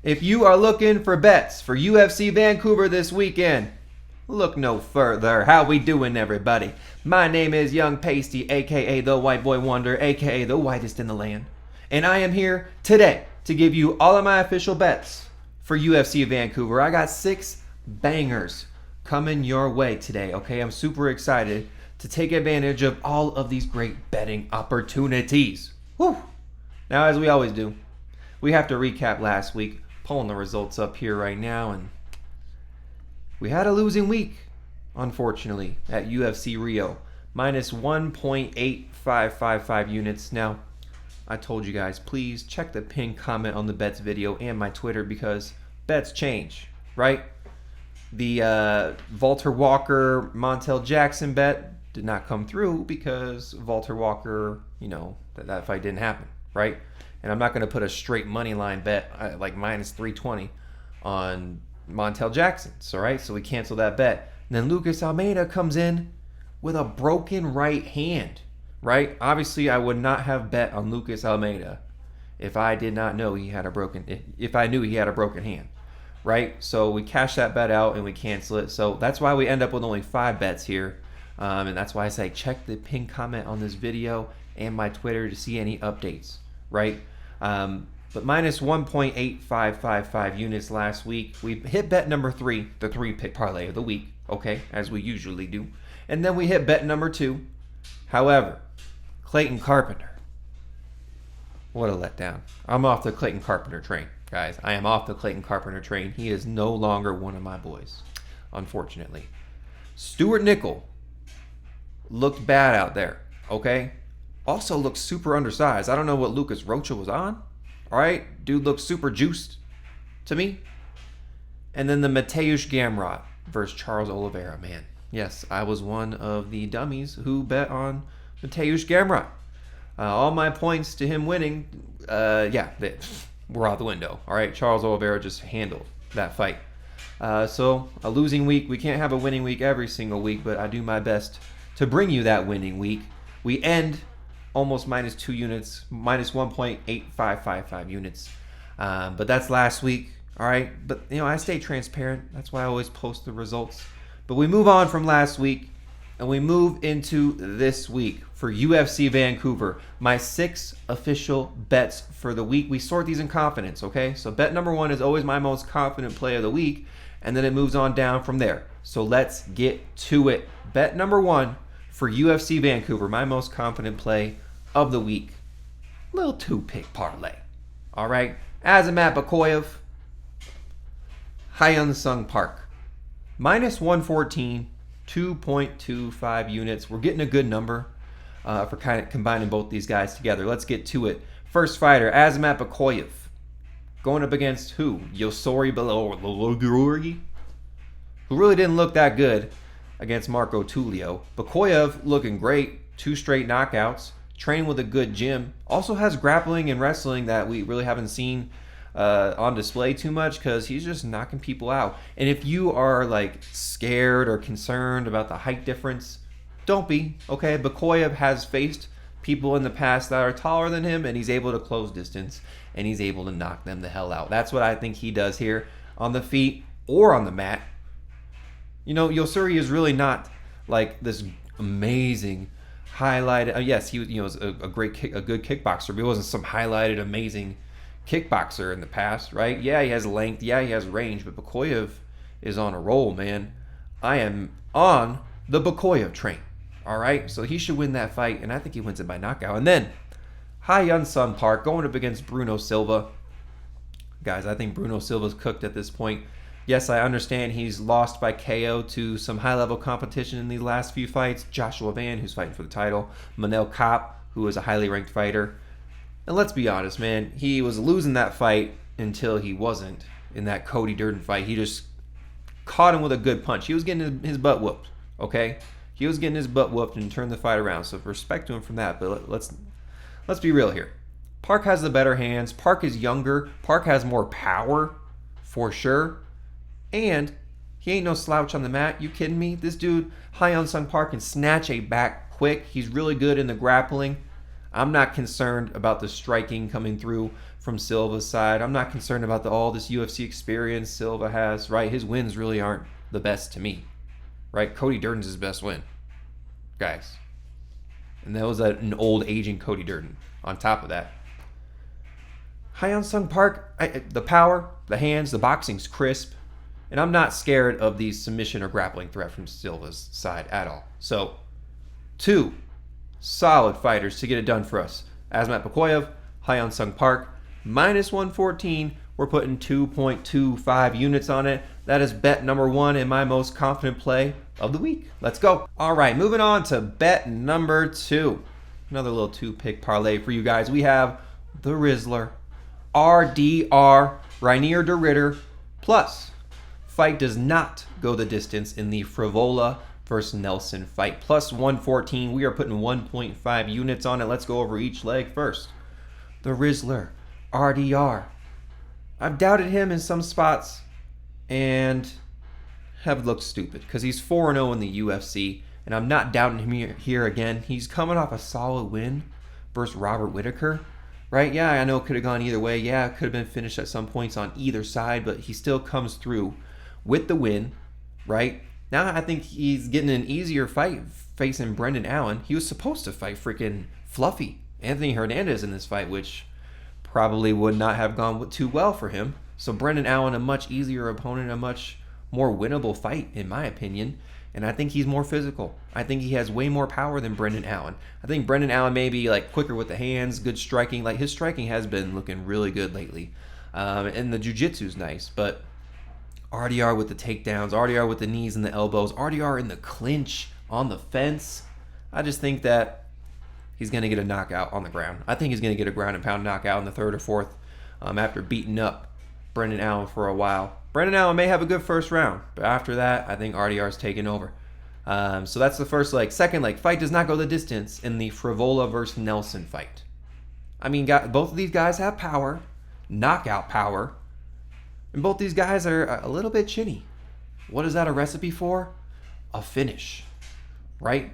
If you are looking for bets for UFC Vancouver this weekend, look no further. How we doing, everybody? My name is Young Pasty, aka the White Boy Wonder, aka the whitest in the land. And I am here today to give you all of my official bets for UFC Vancouver. I got 6 bangers coming your way today, okay? I'm super excited to take advantage of all of these great betting opportunities. Woo! Now, as we always do, we have to recap last week. Pulling the results up here right now, and we had a losing week, unfortunately, at UFC Rio. Minus 1.8555 units. Now, I told you guys, please check the pinned comment on the bets video and my Twitter because bets change, right? The Walter Walker Montel Jackson bet did not come through because Walter Walker, that fight didn't happen, right? And I'm not going to put a straight money line bet like minus 320 on Montel Jackson. All right, so we cancel that bet. And then Lucas Almeida comes in with a broken right hand, right? Obviously, I would not have bet on Lucas Almeida if I did not know he had a broken, if I knew he had a broken hand, right? So we cash that bet out and we cancel it. So that's why we end up with only 5 bets here. And that's why I say check the pinned comment on this video and my Twitter to see any updates, right? But minus 1.8555 units last week. We hit bet number 3, the 3-pick parlay of the week, okay, as we usually do. And then we hit bet number 2. However, Clayton Carpenter. What a letdown. I'm off the Clayton Carpenter train, guys. I am off the Clayton Carpenter train. He is no longer one of my boys, unfortunately. Stuart Nickel looked bad out there, okay? Also looks super undersized. I don't know what Lucas Rocha was on. All right, dude looks super juiced to me. And then the Mateusz Gamrot versus Charles Oliveira, man. Yes, I was one of the dummies who bet on Mateusz Gamrot. All my points to him winning, they were out the window. All right, Charles Oliveira just handled that fight. So a losing week. We can't have a winning week every single week, but I do my best to bring you that winning week. We end almost minus 2 units, minus 1.8555 units. But that's last week, all right? But, I stay transparent. That's why I always post the results. But we move on from last week, and we move into this week for UFC Vancouver. My 6 official bets for the week. We sort these in confidence, okay? So bet number 1 is always my most confident play of the week, and then it moves on down from there. So let's get to it. Bet number 1 for UFC Vancouver, my most confident play of the week. Little 2-pick parlay. All right. Azamat Bekoev, Hyun Sung Park. Minus 114, 2.25 units. We're getting a good number for kind of combining both these guys together. Let's get to it. First fighter, Azamat Bekoev. Going up against who? Yousri who really didn't look that good against Marco Tulio. Bekoev looking great, 2 straight knockouts, trained with a good gym. Also has grappling and wrestling that we really haven't seen on display too much because he's just knocking people out. And if you are like scared or concerned about the height difference, don't be, okay? Bekoev has faced people in the past that are taller than him and he's able to close distance and he's able to knock them the hell out. That's what I think he does here on the feet or on the mat. Yousri is really not like this amazing highlighted. Yes, he was a good kickboxer, but he wasn't some highlighted amazing kickboxer in the past, right? Yeah, he has length. Yeah, he has range, but Bekoev is on a roll, man. I am on the Bekoev train. All right, so he should win that fight, and I think he wins it by knockout. And then Hyun Sung Park going up against Bruno Silva. Guys, I think Bruno Silva's cooked at this point. Yes, I understand he's lost by KO to some high-level competition in these last few fights. Joshua Van, who's fighting for the title. Manel Kape, who is a highly ranked fighter. And let's be honest, man. He was losing that fight until he wasn't in that Cody Jourdain fight. He just caught him with a good punch. He was getting his butt whooped, okay? He was getting his butt whooped and turned the fight around. So respect to him from that. But let's be real here. Park has the better hands. Park is younger. Park has more power, for sure. And he ain't no slouch on the mat. You kidding me? This dude, Hyun Sung Park, can snatch a back quick. He's really good in the grappling. I'm not concerned about the striking coming through from Silva's side. I'm not concerned about all this UFC experience Silva has, right? His wins really aren't the best to me, right? Cody Jourdain's his best win, guys. And that was an old, aging Cody Jourdain on top of that. Hyun-Sung Park, the power, the hands, the boxing's crisp. And I'm not scared of the submission or grappling threat from Silva's side at all. So, 2 solid fighters to get it done for us. Azamat Bekoev, Hyun-Sung Park, minus 114. We're putting 2.25 units on it. That is bet number 1 in my most confident play of the week. Let's go. All right, moving on to bet number 2. Another little 2-pick parlay for you guys. We have the Rizzler, RDR, Reinier de Ritter, plus fight does not go the distance in the Frevola versus Nelson fight. Plus 114. We are putting 1.5 units on it. Let's go over each leg first. The Rizzler, RDR. I've doubted him in some spots and have looked stupid because he's 4-0 in the UFC, and I'm not doubting him here again. He's coming off a solid win versus Robert Whittaker, right? Yeah, I know it could have gone either way. Yeah, it could have been finished at some points on either side, but he still comes through with the win, right? Now I think he's getting an easier fight facing Brendan Allen. He was supposed to fight freaking Fluffy Anthony Hernandez in this fight, which probably would not have gone too well for him. So Brendan Allen, a much easier opponent, a much more winnable fight, in my opinion. And I think he's more physical. I think he has way more power than Brendan Allen. I think Brendan Allen may be like quicker with the hands, good striking. Like his striking has been looking really good lately. And the jiu-jitsu's nice. But RDR with the takedowns, RDR with the knees and the elbows, RDR in the clinch on the fence. I just think that he's going to get a knockout on the ground. I think he's going to get a ground and pound knockout in the 3rd or 4th after beating up Brendan Allen for a while. Brendan Allen may have a good first round, but after that, I think RDR's taking over. So that's the first leg. Second leg, fight does not go the distance in the Frevola versus Nelson fight. I mean, both of these guys have power, knockout power, and both these guys are a little bit chinny. What is that a recipe for? A finish, right?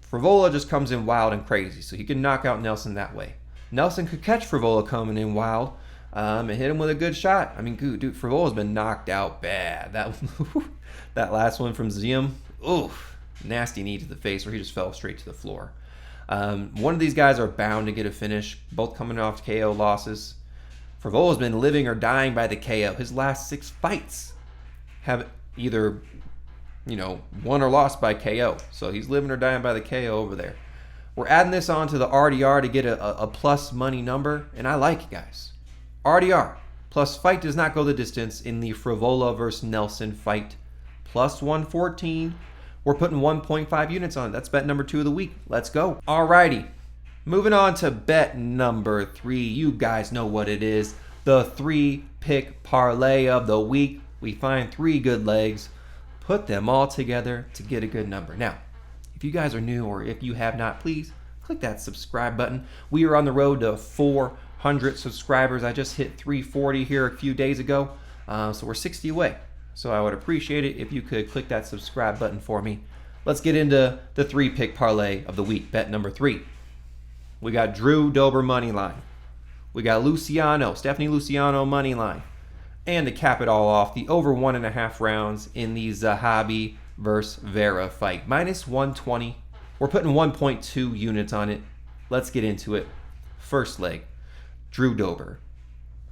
Frevola just comes in wild and crazy, so he can knock out Nelson that way. Nelson could catch Frevola coming in wild and hit him with a good shot. I mean, dude, Frevola's been knocked out bad. That last one from Ziem, oof, nasty knee to the face where he just fell straight to the floor. One of these guys are bound to get a finish, both coming off KO losses. Frevola's been living or dying by the KO. His last 6 fights have either, won or lost by KO. So he's living or dying by the KO over there. We're adding this on to the RDR to get a plus money number, and I like it, guys. RDR plus fight does not go the distance in the Frevola versus Nelson fight. Plus 114. We're putting 1.5 units on it. That's bet number 2 of the week. Let's go. Alrighty. Moving on to bet number 3. You guys know what it is. The 3-pick parlay of the week. We find 3 good legs, put them all together to get a good number. Now, if you guys are new or if you have not, please click that subscribe button. We are on the road to 400 subscribers. I just hit 340 here a few days ago, so we're 60 away. So I would appreciate it if you could click that subscribe button for me. Let's get into the 3-pick parlay of the week. Bet number 3. We got Drew Dober money line. We got Stephani Luciano money line. And to cap it all off, the over 1.5 rounds in the Zahabi versus Vera fight. Minus 120. We're putting 1.2 units on it. Let's get into it. First leg, Drew Dober.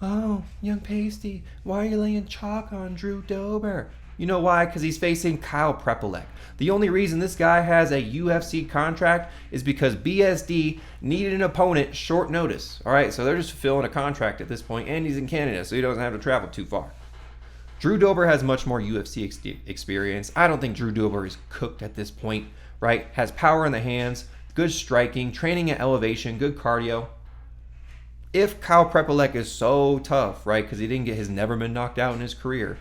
Oh, young pasty, why are you laying chalk on Drew Dober? You know why? Because he's facing Kyle Prepolec. The only reason this guy has a UFC contract is because BSD needed an opponent short notice. All right, so they're just fulfilling a contract at this point, and he's in Canada, so he doesn't have to travel too far. Drew Dober has much more UFC experience. I don't think Drew Dober is cooked at this point, right? Has power in the hands, good striking, training at elevation, good cardio. If Kyle Prepolec is so tough, right, because he didn't get his never been knocked out in his career,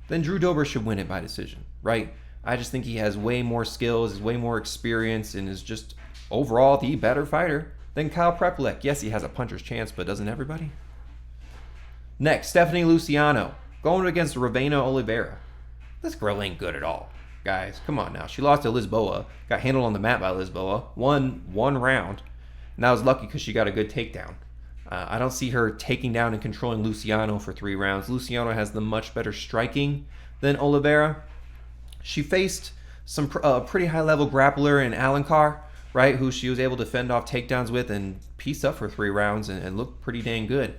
then Drew Dober should win it by decision, right? I just think he has way more skills, is way more experience, and is just overall the better fighter than Kyle Prepolec. Yes, he has a puncher's chance, but doesn't everybody? Next, Stephani Luciano going against Ravena Oliveira. This girl ain't good at all, guys. Come on now. She lost to Lisboa, got handled on the mat by Lisboa, won 1 round, and that was lucky because she got a good takedown. I don't see her taking down and controlling Luciano for 3 rounds. Luciano has the much better striking than Oliveira. She faced some pretty high-level grappler in Alencar, right, who she was able to fend off takedowns with and piece up for 3 rounds and look pretty dang good.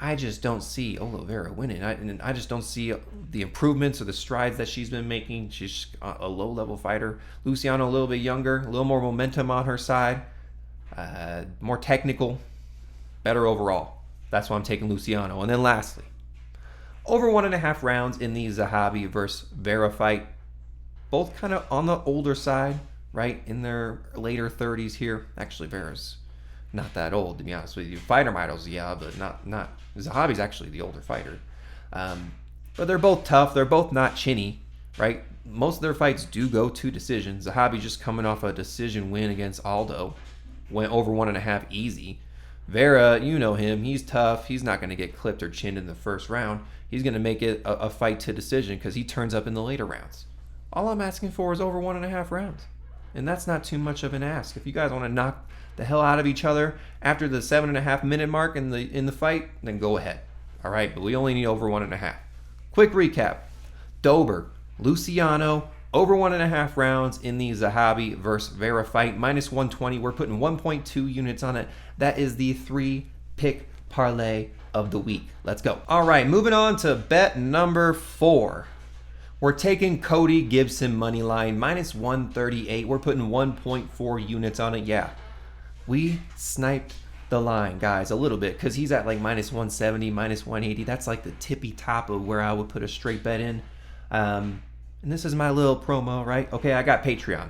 I just don't see Oliveira winning. I just don't see the improvements or the strides that she's been making. She's a low-level fighter. Luciano a little bit younger, a little more momentum on her side, more technical, better overall. That's why I'm taking Luciano. And then lastly, over 1.5 rounds in the Zahabi versus Vera fight. Both kind of on the older side, right? In their later 30s here. Actually, Vera's not that old, to be honest with you. Fighter models, yeah, but not. Zahabi's actually the older fighter. But they're both tough. They're both not chinny, right? Most of their fights do go to decision. Zahabi just coming off a decision win against Aldo. Went over 1.5 easy. Vera, you know him. He's tough. He's not going to get clipped or chinned in the first round. He's going to make it a fight to decision because he turns up in the later rounds. All I'm asking for is over 1.5 rounds. And that's not too much of an ask. If you guys want to knock the hell out of each other after the 7.5 minute mark in the fight, then go ahead. All right, but we only need over 1.5. Quick recap. Dober, Luciano, over 1.5 rounds in the Zahabi versus Vera fight. Minus 120. We're putting 1.2 units on it. That is the 3-pick parlay of the week. Let's go. All right, moving on to bet number 4. We're taking Cody Gibson money line, minus 138. We're putting 1.4 units on it. Yeah, we sniped the line, guys, a little bit because he's at like minus 170, minus 180. That's like the tippy top of where I would put a straight bet in. And this is my little promo, right? Okay, I got Patreon.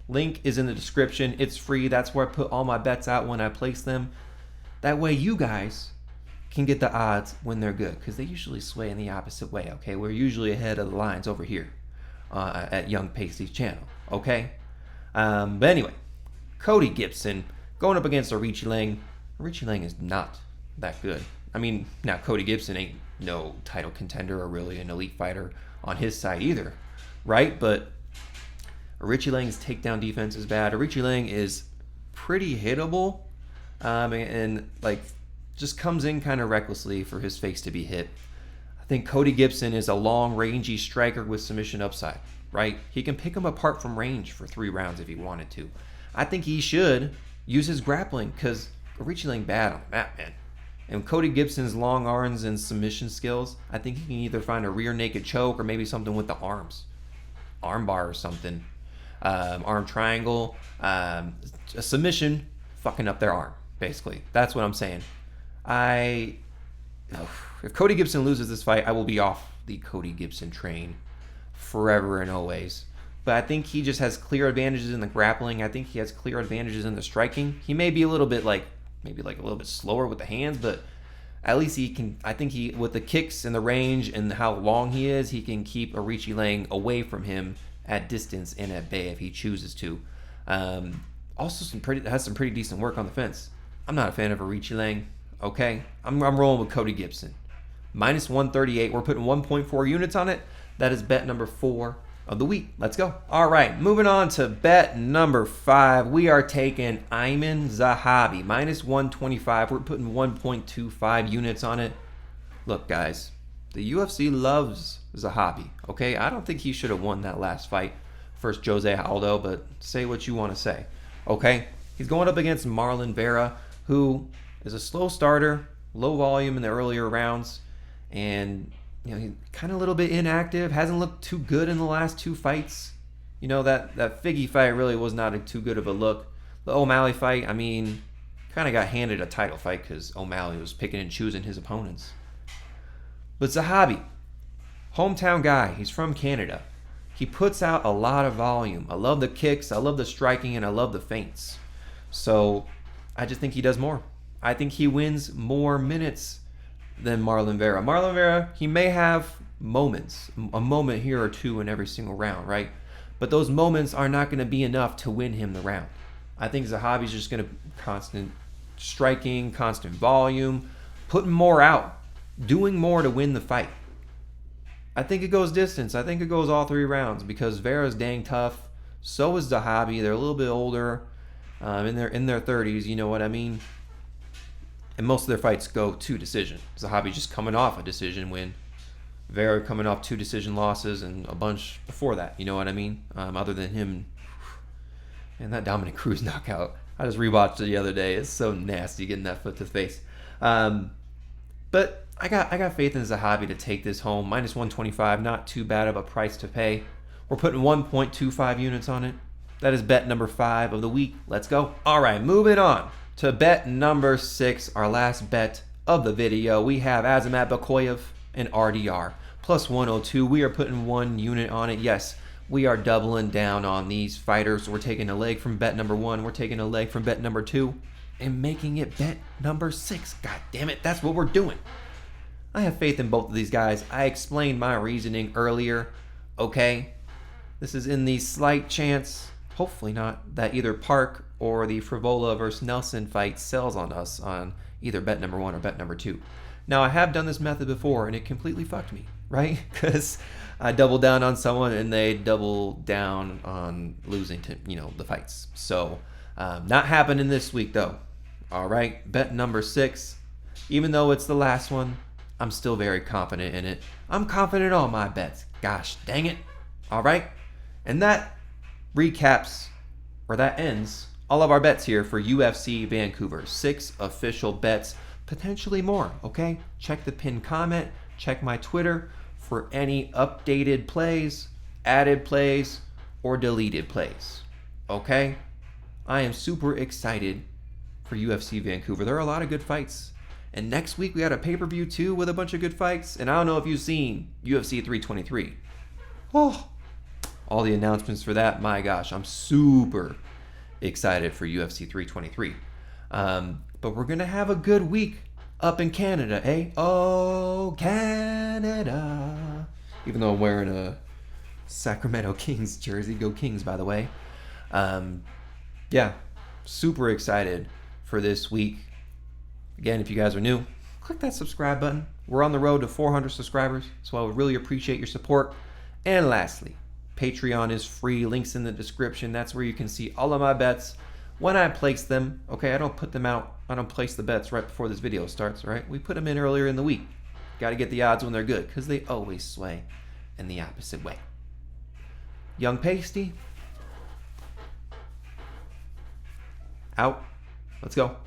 Link is in the description. It's free. That's where I put all my bets out when I place them. That way you guys can get the odds when they're good because they usually sway in the opposite way, okay? We're usually ahead of the lines over here at Young Pacey's channel, okay? But anyway, Cody Gibson going up against Aoriqileng. Aoriqileng is not that good. I mean, now Cody Gibson ain't no title contender or really an elite fighter on his side either, right? But Aoriqileng's takedown defense is bad. Aoriqileng is pretty hittable and like just comes in kind of recklessly for his face to be hit. I think Cody Gibson is a long, rangy striker with submission upside, right? He can pick him apart from range for 3 rounds if he wanted to. I think he should use his grappling because Aoriqileng bad on the mat, man. And Cody Gibson's long arms and submission skills, I think he can either find a rear naked choke or maybe something with the arms. Arm bar or something. Arm triangle. A submission fucking up their arm, basically. That's what I'm saying. If Cody Gibson loses this fight, I will be off the Cody Gibson train forever and always. But I think he just has clear advantages in the grappling. I think he has clear advantages in the striking. He may be a little bit maybe a little bit slower with the hands, but at least he can, I think he, with the kicks and the range and how long he is, he can keep Aoriqileng away from him at distance and at bay if he chooses to. Also has some pretty decent work on the fence. I'm not a fan of Aoriqileng. Okay, I'm rolling with Cody Gibson. Minus 138. We're putting 1.4 units on it. That is bet number 4 of the week. Let's go. All right, moving on to bet number 5. We are taking Aieman Zahabi. Minus 125. We're putting 1.25 units on it. Look, guys, the UFC loves Zahabi. Okay, I don't think he should have won that last fight versus Jose Aldo, but say what you want to say. Okay, he's going up against Marlon Vera, who is a slow starter, low volume in the earlier rounds, and he's kind of a little bit inactive. Hasn't looked too good in the last 2 fights. That Figgy fight really was not too good of a look. The O'Malley fight, I mean, kind of got handed a title fight because O'Malley was picking and choosing his opponents. But Zahabi, hometown guy, he's from Canada. He puts out a lot of volume. I love the kicks, I love the striking, and I love the feints. So I just think he does more. I think he wins more minutes than Marlon Vera. Marlon Vera, he may have moments, a moment here or two in every single round, right? But those moments are not going to be enough to win him the round. I think Zahabi's just going to constant striking, constant volume, putting more out, doing more to win the fight. I think it goes distance. I think it goes all 3 rounds because Vera's dang tough. So is Zahabi. They're a little bit older, in their 30s. You know what I mean? And most of their fights go to decision. Zahabi just coming off a decision win. Vera coming off 2 decision losses and a bunch before that. You know what I mean? Other than him. And that Dominic Cruz knockout. I just rewatched it the other day. It's so nasty getting that foot to the face. But I got faith in Zahabi to take this home. Minus 125. Not too bad of a price to pay. We're putting 1.25 units on it. That is bet number 5 of the week. Let's go. All right, moving on to bet number 6, our last bet of the video. We have Azamat, Bekoev, and RDR. Plus 102. We are putting 1 unit on it. Yes, we are doubling down on these fighters. We're taking a leg from bet number 1. We're taking a leg from bet number 2. And making it bet number 6. God damn it, that's what we're doing. I have faith in both of these guys. I explained my reasoning earlier. Okay? This is in the slight chance, hopefully not, that either Park or the Frevola versus Nelson fight sells on us on either bet number 1 or bet number 2. Now, I have done this method before, and it completely fucked me, right? Because I doubled down on someone, and they doubled down on losing to, the fights. So, not happening this week, though. All right, bet number 6. Even though it's the last one, I'm still very confident in it. I'm confident in all my bets. Gosh, dang it. All right, and that recaps, or that ends, all of our bets here for UFC Vancouver. 6 official bets, potentially more, okay? Check the pinned comment, check my Twitter for any updated plays, added plays, or deleted plays, okay? I am super excited for UFC Vancouver. There are a lot of good fights. And next week we got a pay-per-view too with a bunch of good fights. And I don't know if you've seen UFC 323. Oh, all the announcements for that. My gosh, I'm super excited for UFC 323. But we're going to have a good week up in Canada, eh? Oh, Canada. Even though I'm wearing a Sacramento Kings jersey. Go Kings, by the way. Yeah, super excited for this week. Again, if you guys are new, click that subscribe button. We're on the road to 400 subscribers, so I would really appreciate your support. And lastly, Patreon is free. Links in the description. That's where you can see all of my bets when I place them. Okay, I don't put them out. I don't place the bets right before this video starts, right? We put them in earlier in the week. Got to get the odds when they're good, because they always sway in the opposite way. Young Pasty. Out. Let's go.